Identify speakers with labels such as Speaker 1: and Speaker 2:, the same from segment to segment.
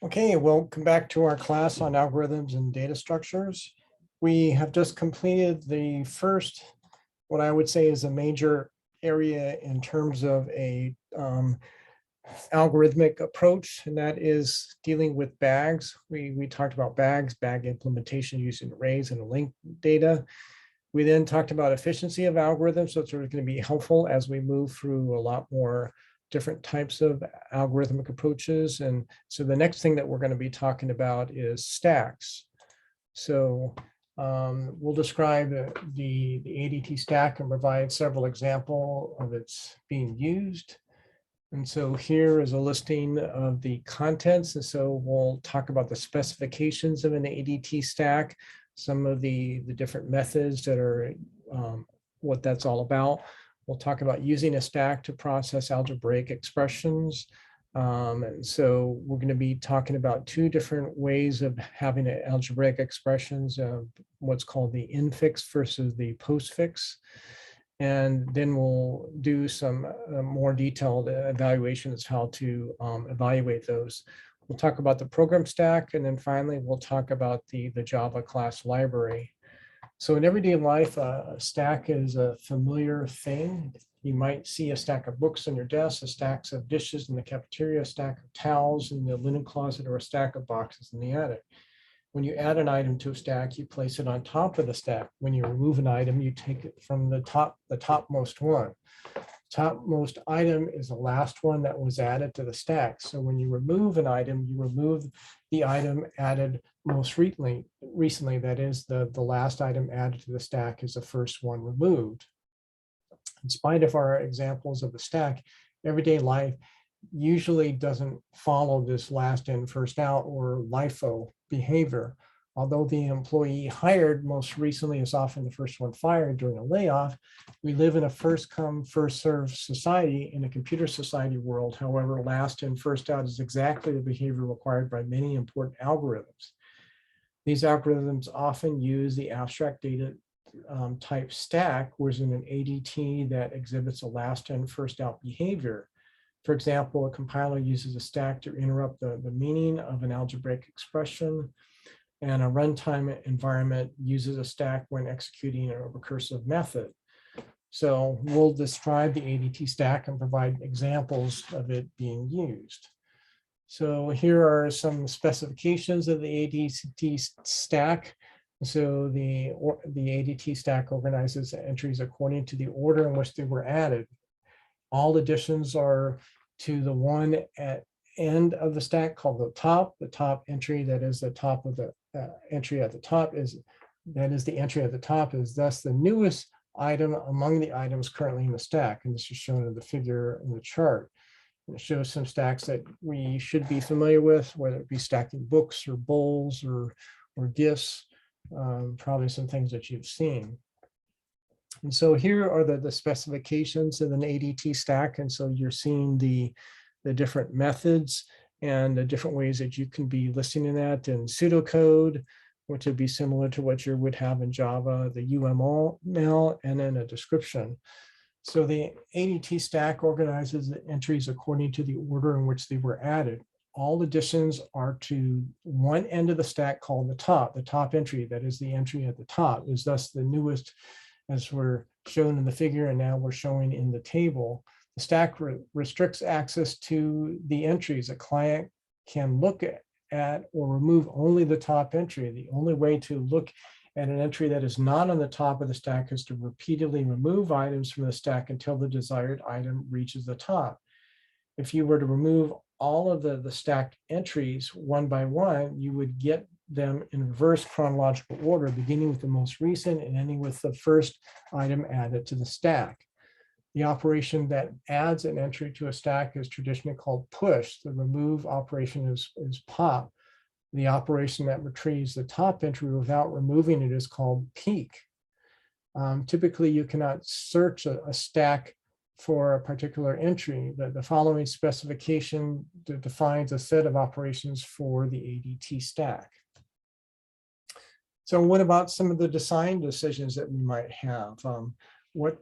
Speaker 1: Okay, welcome back to our class on algorithms and data structures. We have just completed the first, what I would say is a major area in terms of a algorithmic approach, and that is dealing with bags. We talked about bags, bag implementation using arrays and linked data. We then talked about efficiency of algorithms, so it's sort of going to be helpful as we move through a lot more different types of algorithmic approaches. And so the next thing that we're going to be talking about is stacks. So we'll describe the ADT stack and provide several examples of its being used. And so here is a listing of the contents. And so we'll talk about the specifications of an ADT stack, some of the different methods that are what that's all about. We'll talk about using a stack to process algebraic expressions. And so we're going to be talking about two different ways of having algebraic expressions, what's called the infix versus the postfix. And then we'll do some more detailed evaluations how to evaluate those. We'll talk about the program stack, and then finally we'll talk about the Java class library. So in everyday life, a stack is a familiar thing. You might see a stack of books on your desk, a stack of dishes in the cafeteria, a stack of towels in the linen closet, or a stack of boxes in the attic. When you add an item to a stack, you place it on top of the stack. When you remove an item, you take it from the topmost one. Topmost item is the last one that was added to the stack. So when you remove an item, you remove the item added most recently. That is, the last item added to the stack is the first one removed. In spite of our examples of the stack, everyday life usually doesn't follow this last in, first out, or LIFO behavior. Although the employee hired most recently is often the first one fired during a layoff, we live in a first come, first served society in a computer society world. However, last in, first out is exactly the behavior required by many important algorithms. These algorithms often use the abstract data type stack, whereas in an ADT that exhibits a last in, first out behavior. For example, a compiler uses a stack to interrupt the meaning of an algebraic expression, and a runtime environment uses a stack when executing a recursive method. So we'll describe the ADT stack and provide examples of it being used. So here are some specifications of the ADT stack. So the ADT stack organizes entries according to the order in which they were added. All additions are to the one at end of the stack called the top entry, that is the top of the entry at the top is the entry at the top is thus the newest item among the items currently in the stack. And this is shown in the figure in the chart. And it shows some stacks that we should be familiar with, whether it be stacking books or bowls or gifts, probably some things that you've seen. And so here are the specifications of an ADT stack. And so you're seeing the different methods and the different ways that you can be listening that in pseudocode, which would be similar to what you would have in Java, the UML, and then a description. So the ADT stack organizes the entries according to the order in which they were added. All additions are to one end of the stack called the top entry, that is the entry at the top, is thus the newest, as we're shown in the figure, and now we're showing in the table. The stack restricts access to the entries. A client can look at or remove only the top entry. The only way to look at an entry that is not on the top of the stack is to repeatedly remove items from the stack until the desired item reaches the top. If you were to remove all of the stacked entries one by one, you would get them in reverse chronological order, beginning with the most recent and ending with the first item added to the stack. The operation that adds an entry to a stack is traditionally called push. The remove operation is pop. The operation that retrieves the top entry without removing it is called peek. Typically, you cannot search a stack for a particular entry. The following specification defines a set of operations for the ADT stack. So what about some of the design decisions that we might have? What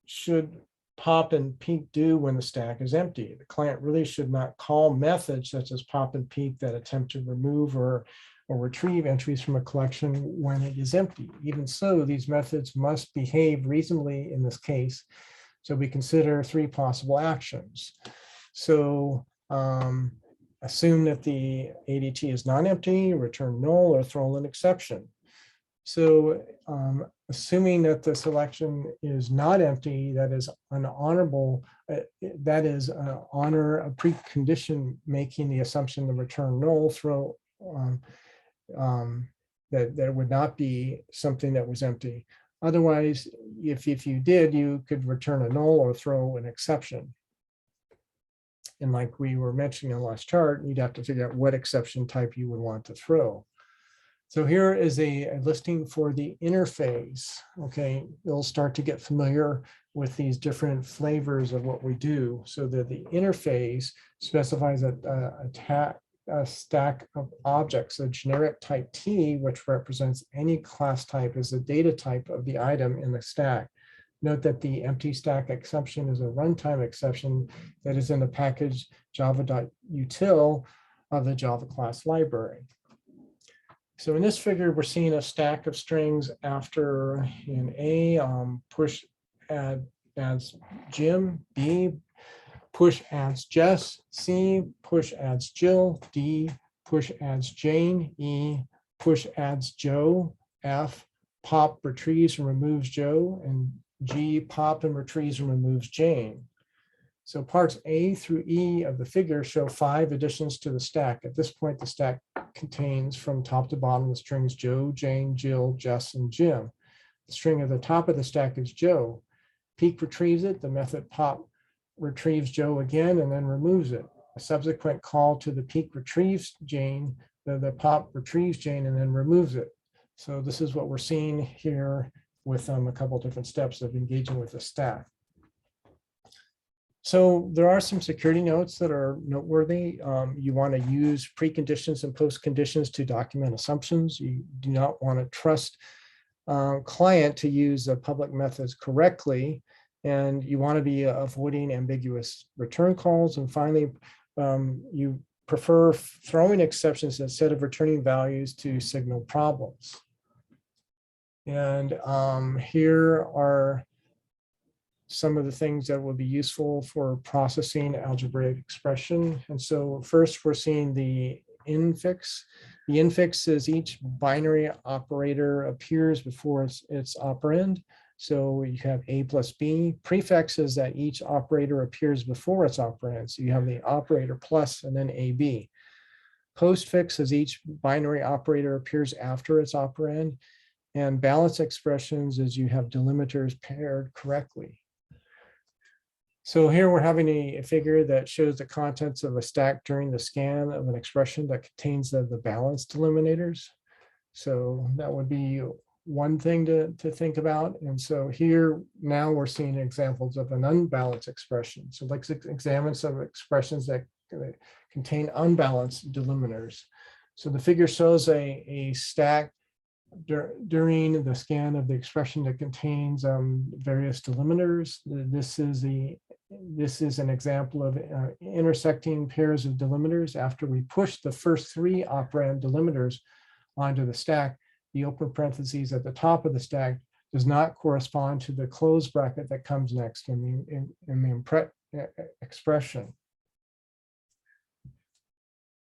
Speaker 1: should pop and peek do when the stack is empty? The client really should not call methods such as pop and peek that attempt to remove or retrieve entries from a collection when it is empty. Even so, these methods must behave reasonably in this case. So we consider three possible actions. So assume that the ADT is non-empty, return null, or throw an exception. So assuming that the selection is not empty, that is an honorable, that is honor a precondition making the assumption to return null, throw that there would not be something that was empty. Otherwise, if you did, you could return a null or throw an exception. And like we were mentioning in the last chart, you'd have to figure out what exception type you would want to throw. So here is a listing for the interface. Okay, you'll start to get familiar with these different flavors of what we do. So that the interface specifies a stack of objects, a generic type T, which represents any class type as the data type of the item in the stack. Note that the empty stack exception is a runtime exception that is in the package java.util of the Java class library. So in this figure, we're seeing a stack of strings after in A, push adds Jim, B, push adds Jess, C, push adds Jill, D, push adds Jane, E, push adds Joe, F, pop retrieves and removes Joe, and G, pop and retrieves and removes Jane. So parts A through E of the figure show 5 additions to the stack. At this point, the stack contains from top to bottom the strings Joe, Jane, Jill, Jess, and Jim. The string at the top of the stack is Joe. Peek retrieves it. The method pop retrieves Joe again and then removes it. A subsequent call to the peek retrieves Jane. The pop retrieves Jane and then removes it. So this is what we're seeing here with a couple different steps of engaging with the stack. So there are some security notes that are noteworthy. You want to use preconditions and postconditions to document assumptions. You do not want to trust client to use the public methods correctly, and you want to be avoiding ambiguous return calls. And finally, you prefer throwing exceptions instead of returning values to signal problems. And here are some of the things that will be useful for processing algebraic expression. And so first we're seeing the infix. The infix is each binary operator appears before its operand. So you have A plus B. Prefix is that each operator appears before its operand. So you have the operator plus and then AB. Postfix is each binary operator appears after its operand. And balance expressions is you have delimiters paired correctly. So here we're having a figure that shows the contents of a stack during the scan of an expression that contains the balanced delimiters. So that would be one thing to think about. And so here now we're seeing examples of an unbalanced expression. So let's examine some expressions that contain unbalanced delimiters. So the figure shows a stack during the scan of the expression that contains various delimiters. This is an example of intersecting pairs of delimiters. After we push the first 3 operand delimiters onto the stack, the open parentheses at the top of the stack does not correspond to the closed bracket that comes next in the expression.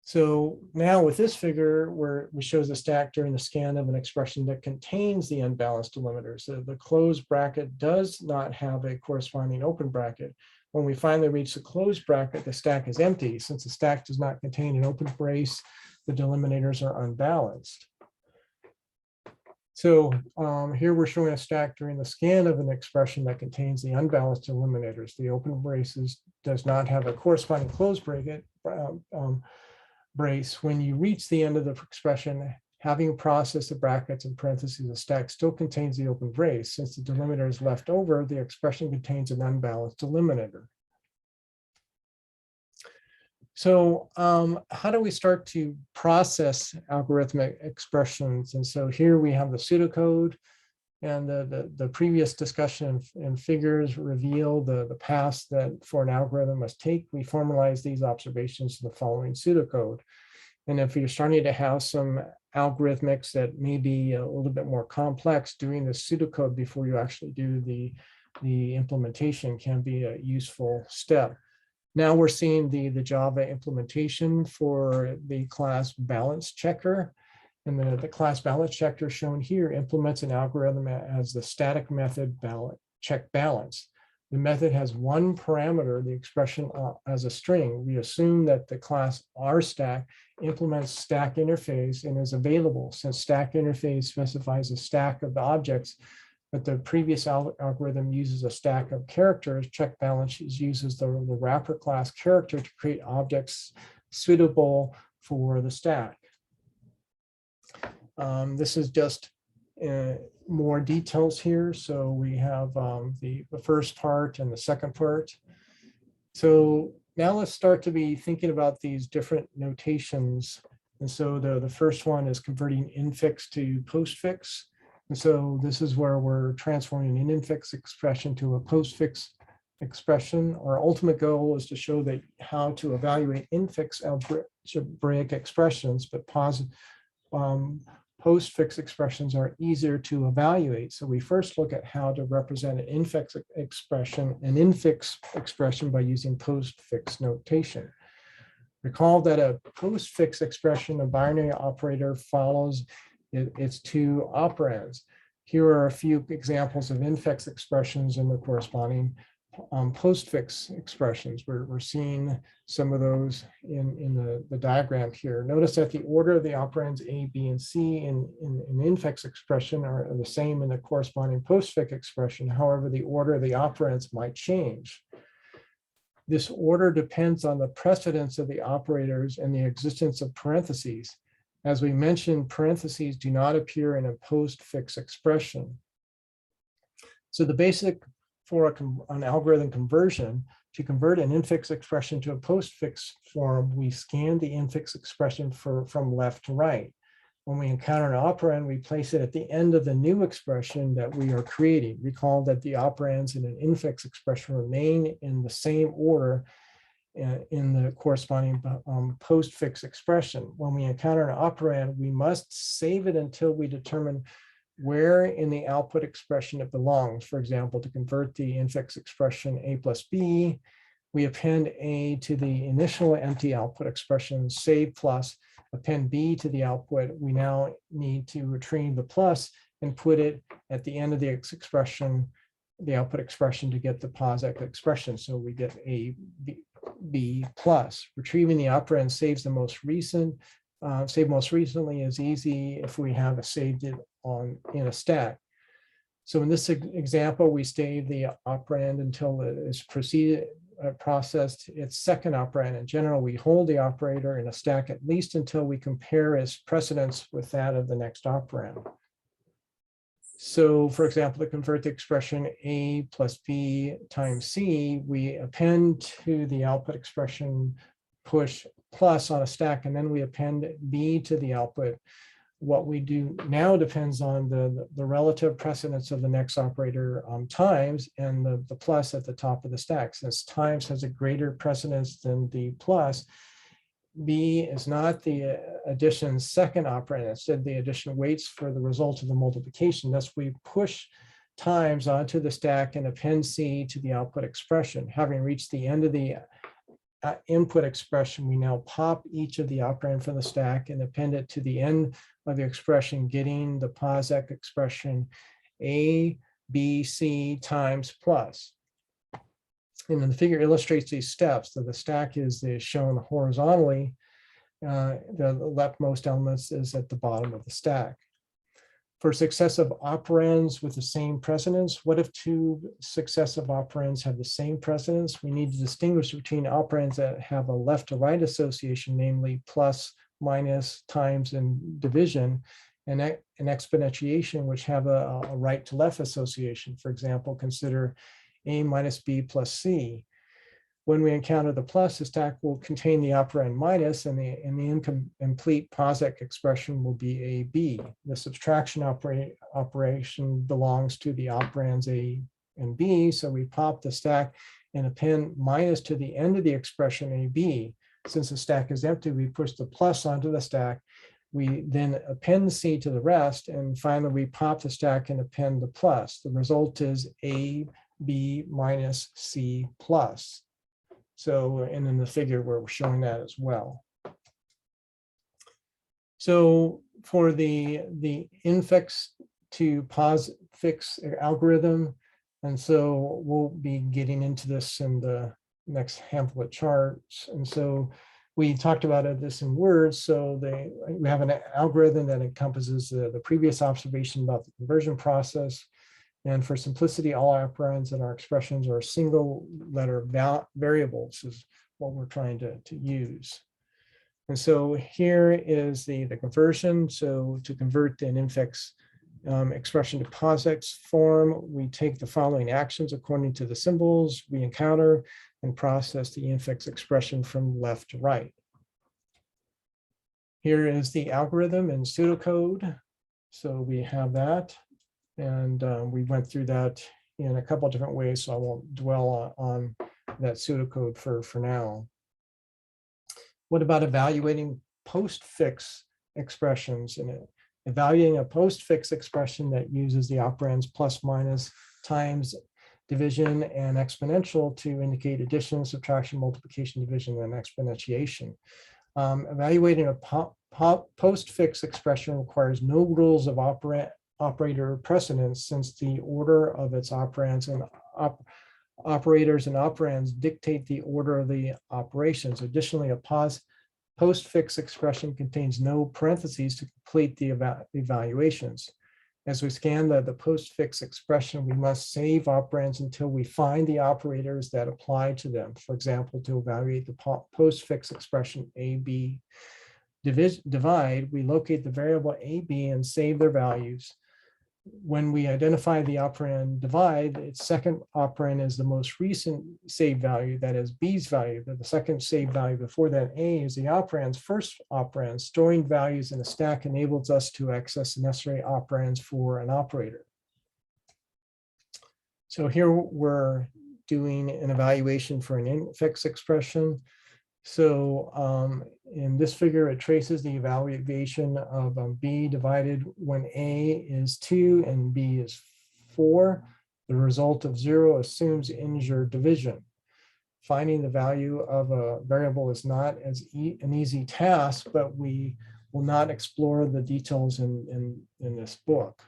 Speaker 1: So now with this figure, where we show the stack during the scan of an expression that contains the unbalanced delimiters. So the closed bracket does not have a corresponding open bracket. When we finally reach the closed bracket, the stack is empty. Since the stack does not contain an open brace, the delimiters are unbalanced. So here we're showing a stack during the scan of an expression that contains the unbalanced delimiters. The open braces does not have a corresponding closed bracket. Brace. When you reach the end of the expression, having processed the brackets and parentheses, the stack still contains the open brace. Since the delimiter is left over, the expression contains an unbalanced delimiter. So how do we start to process algorithmic expressions? And so here we have the pseudocode. And the previous discussion and figures reveal the paths that for an algorithm must take. We formalize these observations in the following pseudocode. And if you're starting to have some algorithmics that may be a little bit more complex, doing the pseudocode before you actually do the implementation can be a useful step. Now we're seeing the Java implementation for the class balance checker. And the class balance checker shown here implements an algorithm as the static method check balance. The method has one parameter, the expression as a string. We assume that the class rStack implements stack interface and is available, since stack interface specifies a stack of objects, but the previous algorithm uses a stack of characters. Check balance uses the wrapper class character to create objects suitable for the stack. This is just more details here. So we have the first part and the second part. So now let's start to be thinking about these different notations. And so the first one is converting infix to postfix. And so this is where we're transforming an infix expression to a postfix expression. Our ultimate goal is to show that how to evaluate infix algebraic expressions, but postfix expressions are easier to evaluate. So we first look at how to represent an infix expression by using postfix notation. Recall that a postfix expression, a binary operator, follows its two operands. Here are a few examples of infix expressions and the corresponding postfix expressions. We're seeing some of those in the diagram here. Notice that the order of the operands A, B, and C in an infix expression are the same in the corresponding postfix expression. However, the order of the operands might change. This order depends on the precedence of the operators and the existence of parentheses. As we mentioned, parentheses do not appear in a postfix expression. So the basic for an algorithm conversion, to convert an infix expression to a postfix form, we scan the infix expression from left to right. When we encounter an operand, we place it at the end of the new expression that we are creating. Recall that the operands in an infix expression remain in the same order in the corresponding postfix expression. When we encounter an operand, we must save it until we determine where in the output expression it belongs. For example, to convert the infix expression A plus B, we append A to the initial empty output expression, save plus, append B to the output. We now need to retrieve the plus and put it at the end of the expression, the output expression, to get the POSIX expression. So we get A, B plus. Retrieving the operand saves the most recent. Save most recently is easy if we have saved it in a stack. So in this example, we save the operand until it is processed its second operand. In general, we hold the operator in a stack at least until we compare its precedence with that of the next operand. So for example, to convert the expression A plus B times C, we append to the output expression push plus on a stack, and then we append B to the output. What we do now depends on the relative precedence of the next operator times and the plus at the top of the stack. Since times has a greater precedence than the plus, B is not the addition's second operand. Instead, the addition waits for the result of the multiplication. Thus, we push times onto the stack and append C to the output expression. Having reached the end of the input expression, we now pop each of the operand from the stack and append it to the end of the expression, getting the POSIX expression A, B, C times plus. And then the figure illustrates these steps. So the stack is shown horizontally. The leftmost elements is at the bottom of the stack. For successive operands with the same precedence, what if two successive operands have the same precedence? We need to distinguish between operands that have a left to right association, namely plus, minus, times, and division, and an exponentiation, which have a right to left association. For example, consider A minus B plus C. When we encounter the plus, the stack will contain the operand minus, and the incomplete POSIX expression will be AB. The subtraction operation belongs to the operands A and B, so we pop the stack and append minus to the end of the expression AB. Since the stack is empty, we push the plus onto the stack. We then append C to the rest, and finally we pop the stack and append the plus. The result is A, B minus C plus. So, and in the figure we're showing that as well. So for the infix to POSFix algorithm, and so we'll be getting into this in the next handful of charts. And so we talked about this in words. So we have an algorithm that encompasses the previous observation about the conversion process. And for simplicity, all operands in our expressions are single letter variables is what we're trying to use. And so here is the conversion. So to convert an infix expression to POSIX form, we take the following actions according to the symbols we encounter and process the infix expression from left to right. Here is the algorithm in pseudocode. So we have that. And we went through that in a couple of different ways, so I won't dwell on that pseudocode for now. What about evaluating postfix expressions? And evaluating a postfix expression that uses the operands plus, minus, times, division, and exponential to indicate addition, subtraction, multiplication, division, and exponentiation. Evaluating a postfix expression requires no rules of operator precedence, since the order of its operands and operators and operands dictate the order of the operations. Additionally, a postfix expression contains no parentheses to complete the evaluations. As we scan the postfix expression, we must save operands until we find the operators that apply to them. For example, to evaluate the postfix expression AB divide, we locate the variable AB and save their values. When we identify the operand divide, its second operand is the most recent saved value, that is B's value. But the second saved value before that A is the operand's first operand. Storing values in a stack enables us to access the necessary operands for an operator. So here we're doing an evaluation for an infix expression. So in this figure, it traces the evaluation of B divided when A is 2 and B is 4. The result of 0 assumes integer division. Finding the value of a variable is not an easy task, but we will not explore the details in this book.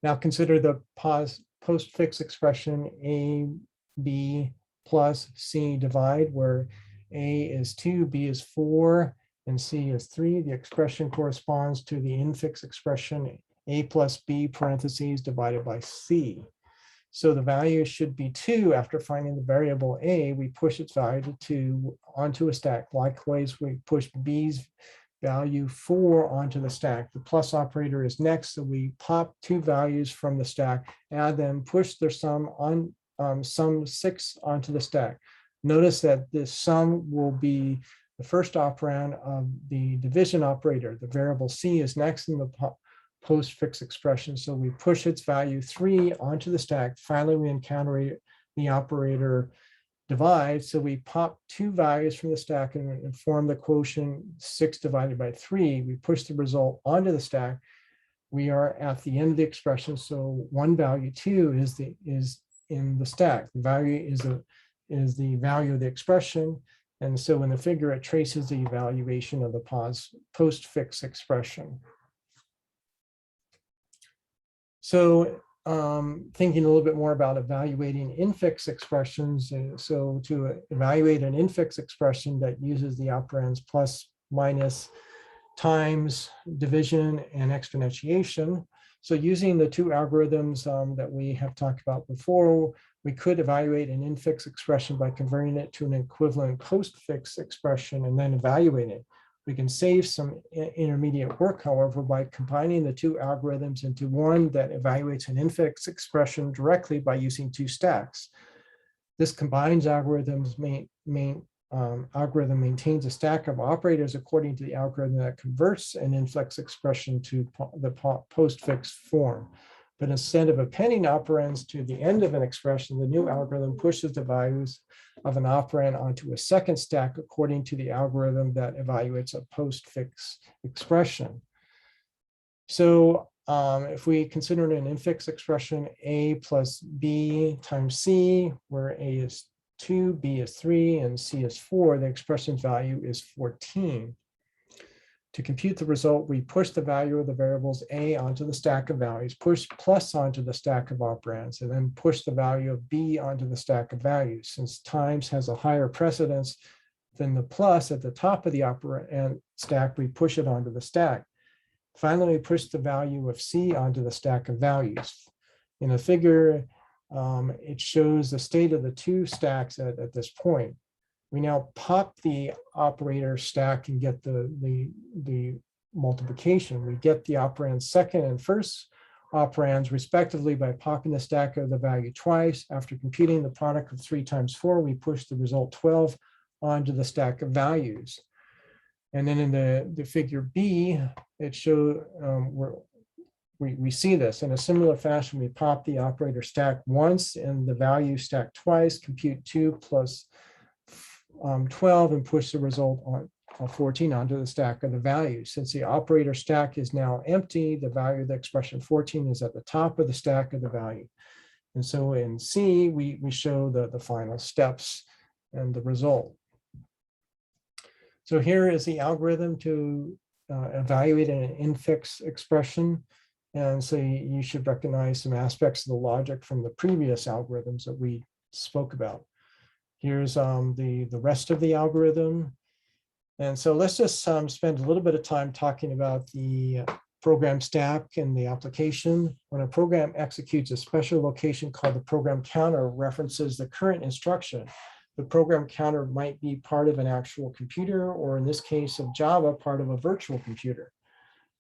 Speaker 1: Now consider the postfix expression A, B plus C divide, where A is 2, B is 4, and C is 3. The expression corresponds to the infix expression A plus B parentheses divided by C. So the value should be 2. After finding the variable A, we push its value to 2 onto a stack. Likewise, we push B's value 4 onto the stack. The plus operator is next, so we pop 2 values from the stack, add them, push their sum on sum 6 onto the stack. Notice that this sum will be the first operand of the division operator. The variable C is next in the postfix expression, so we push its value 3 onto the stack. Finally, we encounter the operator divide, so we pop 2 values from the stack and form the quotient 6 divided by 3. We push the result onto the stack. We are at the end of the expression, so one value 2 is in the stack. The value is the value of the expression, and so in the figure it traces the evaluation of the postfix expression. So thinking a little bit more about evaluating infix expressions. So to evaluate an infix expression that uses the operands plus, minus, times, division, and exponentiation. So using the 2 algorithms that we have talked about before, we could evaluate an infix expression by converting it to an equivalent postfix expression and then evaluating it. We can save some intermediate work, however, by combining the two algorithms into one that evaluates an infix expression directly by using two stacks. This combines algorithms algorithm maintains a stack of operators according to the algorithm that converts an infix expression to the postfix form. But instead of appending operands to the end of an expression, the new algorithm pushes the values of an operand onto a second stack according to the algorithm that evaluates a postfix expression. So if we consider an infix expression A plus B times C, where A is 2, B is 3, and C is 4, the expression value is 14. To compute the result, we push the value of the variables A onto the stack of values, push plus onto the stack of operands, and then push the value of B onto the stack of values. Since times has a higher precedence than the plus at the top of the operand stack, we push it onto the stack. Finally, we push the value of C onto the stack of values. In the figure, it shows the state of the two stacks at this point. We now pop the operator stack and get the multiplication. We get the operand second and first operands respectively by popping the stack of the value twice. After computing the product of 3 times 4, we push the result 12 onto the stack of values. And then in the figure B, it shows we see this in a similar fashion. We pop the operator stack once and the value stack twice, compute 2 plus 12 and push the result on 14 onto the stack of the values. Since the operator stack is now empty, the value of the expression 14 is at the top of the stack of the value. And so in C, we show the final steps and the result. So here is the algorithm to evaluate an infix expression. And so you should recognize some aspects of the logic from the previous algorithms that we spoke about. Here's the rest of the algorithm. And so let's just spend a little bit of time talking about the program stack and the application. When a program executes, a special location called the program counter references the current instruction. The program counter might be part of an actual computer, or in this case of Java, part of a virtual computer.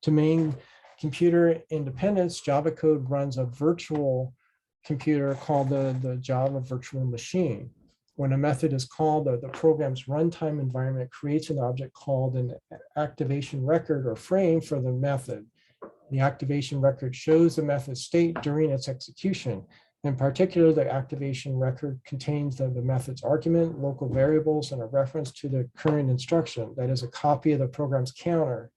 Speaker 1: To maintain computer independence, Java code runs a virtual computer called the Java virtual machine. When a method is called, the program's runtime environment creates an object called an activation record or frame for the method. The activation record shows the method state during its execution. In particular, the activation record contains the method's argument, local variables, and a reference to the current instruction. That is a copy of the program's counter.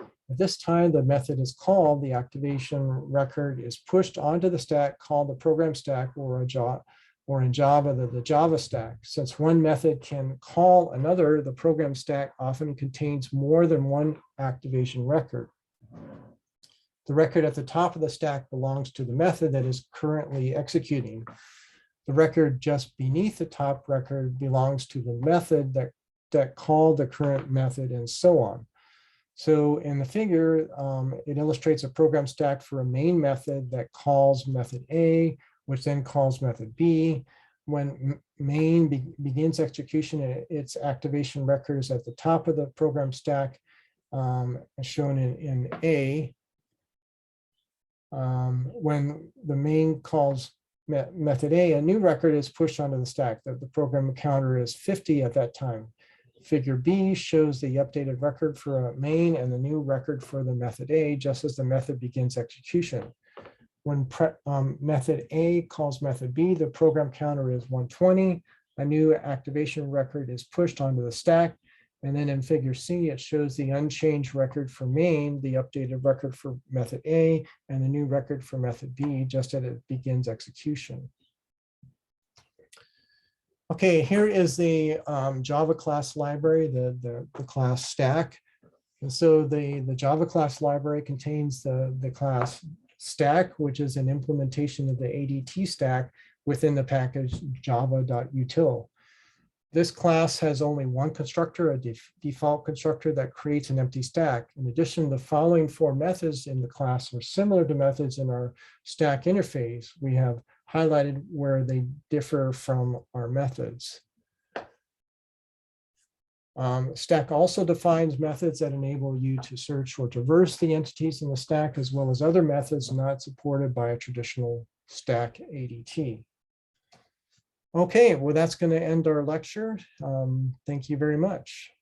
Speaker 1: At this time, the method is called, the activation record is pushed onto the stack called the program stack, or in Java, the Java stack. Since one method can call another, the program stack often contains more than one activation record. The record at the top of the stack belongs to the method that is currently executing. The record just beneath the top record belongs to the method that called the current method, and so on. So in the figure, it illustrates a program stack for a main method that calls method A, which then calls method B. When main begins execution, its activation record is at the top of the program stack, as shown in A. When the main calls method A, a new record is pushed onto the stack. The program counter is 50 at that time. Figure B shows the updated record for a main and the new record for the method A, just as the method begins execution. When method A calls method B, the program counter is 120. A new activation record is pushed onto the stack. And then in figure C, it shows the unchanged record for main, the updated record for method A, and the new record for method B, just as it begins execution. Okay, here is the Java class library, the class stack. And so the Java class library contains the class stack, which is an implementation of the ADT stack within the package java.util. This class has only one constructor, a default constructor that creates an empty stack. In addition, the following 4 methods in the class are similar to methods in our stack interface. We have highlighted where they differ from our methods. Stack also defines methods that enable you to search or traverse the entities in the stack, as well as other methods not supported by a traditional stack ADT. Okay, well, that's going to end our lecture. Thank you very much.